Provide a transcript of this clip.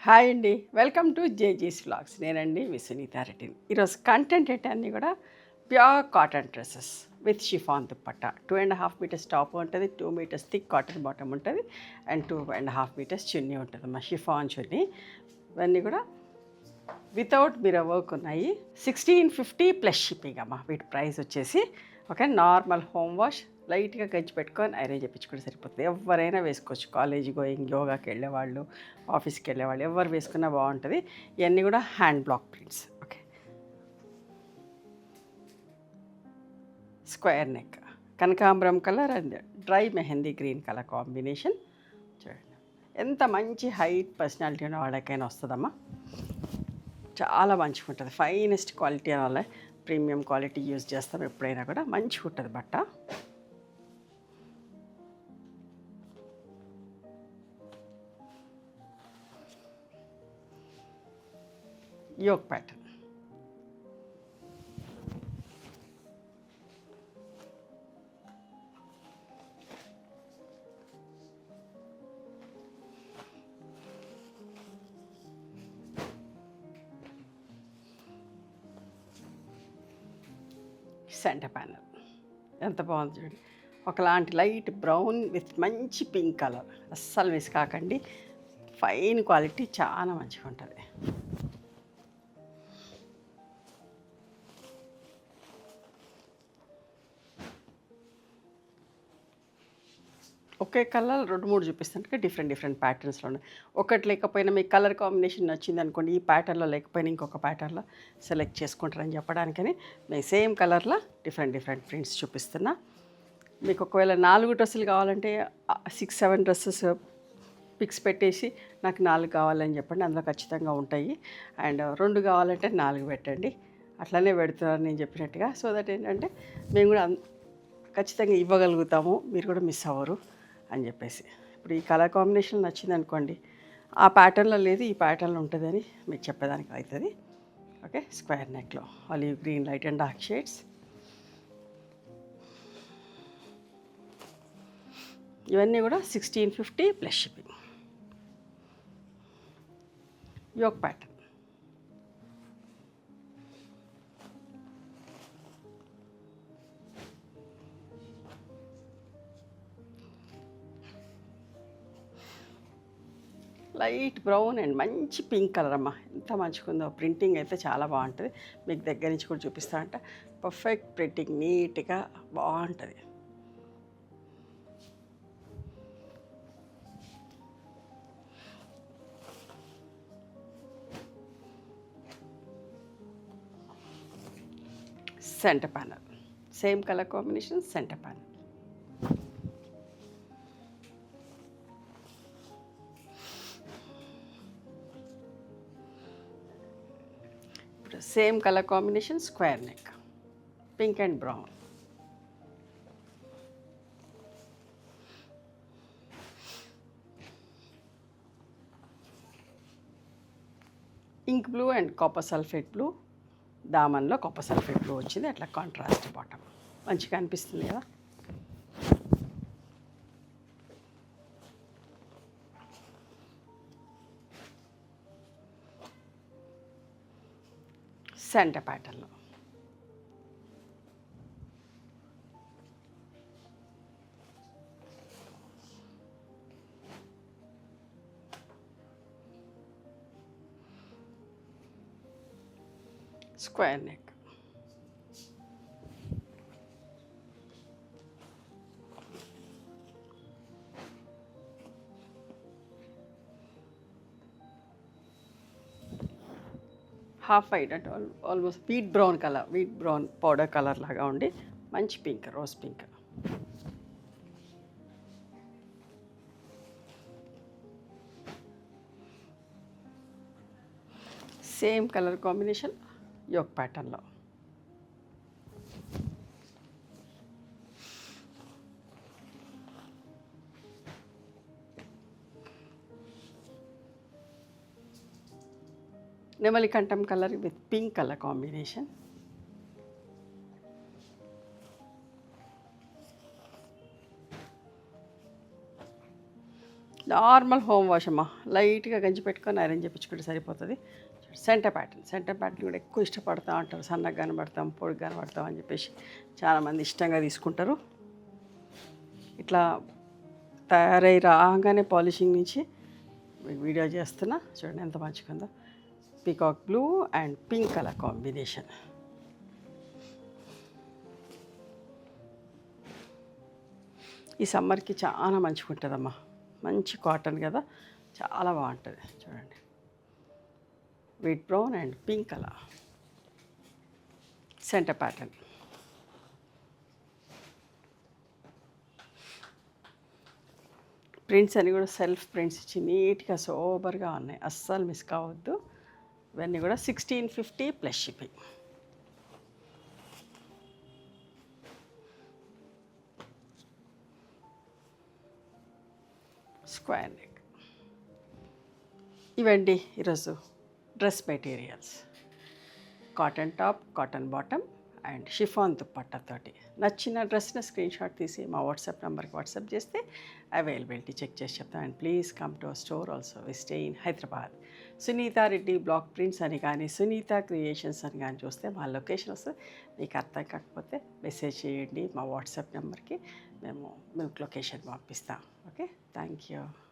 Hi అండి, welcome to జేజీస్ vlogs. నేనండి మీ సునీత రెడ్డి. ఈరోజు కంటెంట్ ఏంటన్నీ కూడా pure cotton dresses with chiffon dupatta. 2.5 metres top ఉంటుంది, 2 మీటర్స్ థిక్ కాటన్ బాటమ్ ఉంటుంది అండ్ 2.5 మీటర్స్ చున్నీ ఉంటుంది. మా షిఫాన్ చున్నీ ఇవన్నీ కూడా వితౌట్ మిర్రర్ వర్క్ ఉన్నాయి. 1650 ప్లస్ షిప్పింగ్ అమ్మ. వీటి ప్రైస్ వచ్చేసి ఓకే. నార్మల్ హోమ్ వాష్ లైట్గా గంచి పెట్టుకొని ఐరన్ చేయించుకుంటే సరిపోతుంది. ఎవరైనా వేసుకోవచ్చు. కాలేజీ గోయింగ్, యోగాకి వెళ్ళేవాళ్ళు, ఆఫీస్కి వెళ్ళేవాళ్ళు ఎవరు వేసుకున్నా బాగుంటుంది. ఇవన్నీ కూడా hand block prints. Okay, square neck, కనకాంబరం colour and dry mehndi green colour combination. చూడండి ఎంత మంచి హైట్ పర్సనాలిటీ ఉన్న వాళ్ళకైనా వస్తుందమ్మా. చాలా మంచిగా ఉంటుంది. ఫైనెస్ట్ క్వాలిటీ వల్ల ప్రీమియం క్వాలిటీ యూజ్ చేస్తాం. ఎప్పుడైనా కూడా మంచిగా ఉంటుంది బట్ట. యోక్ ప్యాటర్న్, సెంటర్ ప్యానల్ ఎంత బాగుంది చూడండి. ఒకలాంటి లైట్ బ్రౌన్ విత్ మంచి పింక్ కలర్. అస్సలు మిస్ కాకండి. ఫైన్ క్వాలిటీ, చాలా మంచిగా ఉంటుంది. ఒకే కలర్ 2-3 చూపిస్తుంటే డిఫరెంట్ ప్యాటర్న్స్లో ఉన్నాయి. ఒకటి లేకపోయినా మీకు కలర్ కాంబినేషన్ నచ్చింది అనుకోండి, ఈ ప్యాటర్న్లో లేకపోయినా ఇంకొక ప్యాటర్న్లో సెలెక్ట్ చేసుకుంటారని చెప్పడానికని నేను సేమ్ కలర్లో డిఫరెంట్ ప్రింట్స్ చూపిస్తున్నా. మీకు ఒకవేళ 4 డ్రెస్సులు కావాలంటే 6-7 డ్రెస్సెస్ పిక్స్ పెట్టేసి నాకు 4 కావాలని చెప్పండి, అందులో ఖచ్చితంగా ఉంటాయి. అండ్ 2 కావాలంటే 4 పెట్టండి. అట్లనే పెడుతున్నాను నేను చెప్పినట్టుగా. సో దట్ ఏంటంటే మేము కూడా ఖచ్చితంగా ఇవ్వగలుగుతాము, మీరు కూడా మిస్ అవ్వరు అని చెప్పేసి. ఇప్పుడు ఈ కలర్ కాంబినేషన్ నచ్చింది అనుకోండి, ఆ ప్యాటర్న్లో లేదు ఈ ప్యాటర్న్లో ఉంటుందని మీకు చెప్పేదానికి అవుతుంది. ఓకే, స్క్వేర్ నెక్లో olive green light and dark shades. ఇవన్నీ కూడా 1650 plus shipping. Yoke pattern, light brown and మంచి పింక్ కలర్ అమ్మ. ఎంత మంచిగా ఉందో. ప్రింటింగ్ అయితే చాలా బాగుంటుంది. మీకు దగ్గర నుంచి కూడా చూపిస్తా అంటే పర్ఫెక్ట్ ప్రింటింగ్, నీట్గా బాగుంటుంది. Centre panel, same colour combination, centre panel. ఇప్పుడు same colour combination, square neck, pink and brown. Ink blue and copper sulphate blue. దామన్లో కాపర్ సల్ఫేట్ బ్లూ వచ్చింది. అట్లా కాంట్రాస్ట్ బాటమ్ మంచిగా అనిపిస్తుంది కదా. సెంటర్ ప్యాటర్న్లో స్క్వేర్ నెక్, హాఫ్ వైట్ అంటే almost wheat brown colour, wheat brown powder colour లాగా ఉండి మంచి pink, rose pink. Same colour combination, yoke ప్యాటర్న్లో. నెమలి కంఠం colour with pink colour combination. Normal home wash అమ్మా, లైట్గా గంజి పెట్టుకొని ఐరన్ చేయించుకుంటే సరిపోతుంది. సెంటర్ ప్యాటర్న్ కూడా ఎక్కువ ఇష్టపడతా ఉంటారు. సన్నగా కనబడతాం, పొడిగా కనబడతాం అని చెప్పేసి చాలామంది ఇష్టంగా తీసుకుంటారు. ఇట్లా తయారై రాగానే పాలిషింగ్ నుంచి మీకు వీడియో చేస్తున్నా, చూడండి ఎంత మంచిగా ఉందో. Peacock blue and pink colour combination. ఈ సమ్మర్కి చాలా మంచిగా ఉంటుందమ్మా. మంచి కాటన్ కదా, చాలా బాగుంటుంది. చూడండి, wheat brown and pink colour centre pattern. Prints అన్నీ కూడా సెల్ఫ్ ప్రింట్స్ ఇచ్చి నీట్గా సోబర్గా ఉన్నాయి, అస్సలు మిస్ కావద్దు. ఇవన్నీ కూడా 1650 ప్లస్ షిప్పింగ్. Square neck. ఇవండి ఈరోజు dress materials. Cotton top, cotton bottom and chiffon దుప్పట్టతోటి. నచ్చిన డ్రెస్ని స్క్రీన్ షాట్ తీసి మా వాట్సాప్ నెంబర్కి వాట్సాప్ చేస్తే అవైలబిలిటీ చెక్ చేసి చెప్తాం. And please come to our store also. We stay in Hyderabad. Sunitha Reddy black prints అని కానీ, సునీత క్రియేషన్స్ అని కానీ చూస్తే మా లొకేషన్ వస్తుంది. మీకు అర్థం కాకపోతే మెసేజ్ చేయండి మా వాట్సాప్ నెంబర్కి, మేము లొకేషన్ పంపిస్తాం. Okay, thank you.